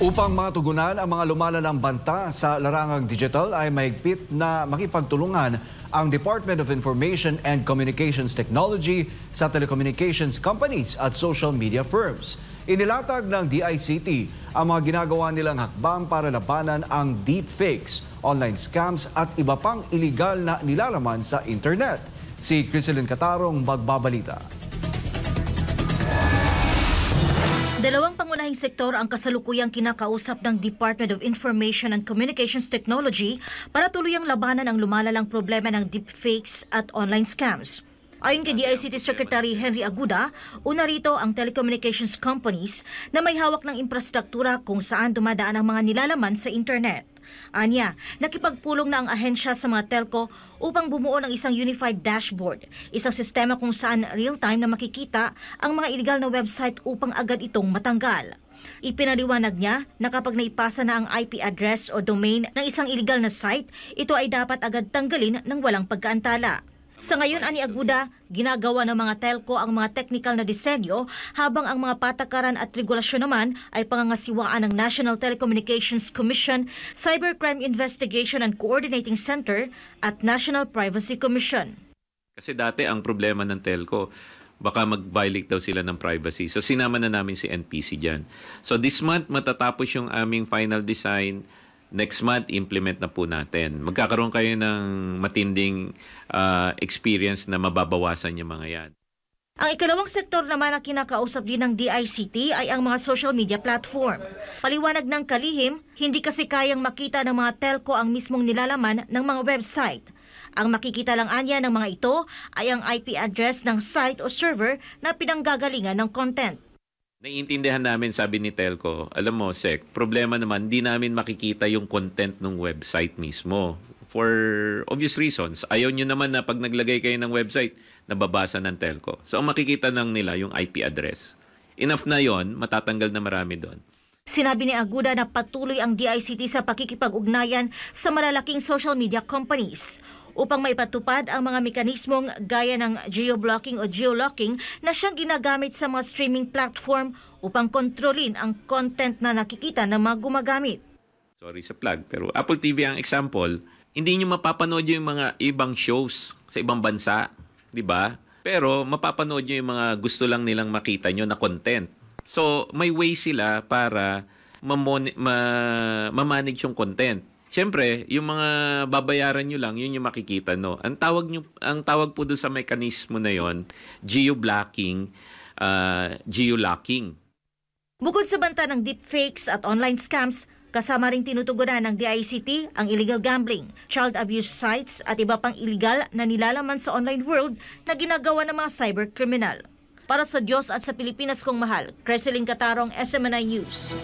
Upang matugunan ang mga lumalalang banta sa larangang digital ay mahigpit na makipagtulungan ang Department of Information and Communications Technology sa telecommunications companies at social media firms. Inilatag ng DICT ang mga ginagawa nilang hakbang para labanan ang deepfakes, online scams at iba pang iligal na nilalaman sa internet. Si Criselyn Catarong magbabalita. Dalawang pangunahing sektor ang kasalukuyang kinakausap ng Department of Information and Communications Technology para tuluyang labanan ang lumalalang problema ng deepfakes at online scams. Ayon kay DICT Secretary Henry Aguda, una rito ang telecommunications companies na may hawak ng infrastruktura kung saan dumadaan ang mga nilalaman sa internet. Anya, nakipagpulong na ang ahensya sa mga telco upang bumuo ng isang unified dashboard, isang sistema kung saan real-time na makikita ang mga illegal na website upang agad itong matanggal. Ipinaliwanag niya na kapag naipasa na ang IP address o domain ng isang illegal na site, ito ay dapat agad tanggalin ng walang pagkaantala. Sa ngayon, ani Aguda, ginagawa ng mga telco ang mga technical na disenyo habang ang mga patakaran at regulasyon naman ay pangangasiwaan ng National Telecommunications Commission, Cybercrime Investigation and Coordinating Center at National Privacy Commission. Kasi dati ang problema ng telco, baka mag-violate daw sila ng privacy. So sinama na namin si NPC dyan. So this month matatapos yung aming final design. Next month, implement na po natin. Magkakaroon kayo ng matinding experience na mababawasan yung mga yan. Ang ikalawang sektor naman na kinakausap din ng DICT ay ang mga social media platform. Paliwanag ng kalihim, hindi kasi kayang makita ng mga telco ang mismong nilalaman ng mga website. Ang makikita lang anya ng mga ito ay ang IP address ng site o server na pinanggagalingan ng content. Naiintindihan namin, sabi ni Telco, alam mo, Sec, problema naman, di namin makikita yung content ng website mismo. For obvious reasons. Ayaw nyo naman na pag naglagay kayo ng website, nababasa ng Telco. So, ang makikita lang nila yung IP address. Enough na yon, matatanggal na marami doon. Sinabi ni Aguda na patuloy ang DICT sa pakikipag-ugnayan sa malalaking social media companies upang maipatupad ang mga mekanismong gaya ng geoblocking o geolocking na siyang ginagamit sa mga streaming platform upang kontrolin ang content na nakikita ng mga gumagamit. Sorry sa plug, pero Apple TV ang example, hindi nyo mapapanood yung mga ibang shows sa ibang bansa, di ba? Pero mapapanood nyo yung mga gusto lang nilang makita nyo na content. So may way sila para ma-manage yung content. Siyempre, yung mga babayaran nyo lang, yun yung makikita, no? Ang tawag po doon sa mekanismo na yon, geoblocking, geolocking. Bukod sa banta ng deepfakes at online scams, kasama ring tinutugunan ng DICT ang illegal gambling, child abuse sites at iba pang illegal na nilalaman sa online world na ginagawa ng mga cybercriminal. Para sa Diyos at sa Pilipinas kong mahal, Criselyn Catarong, SMNI News.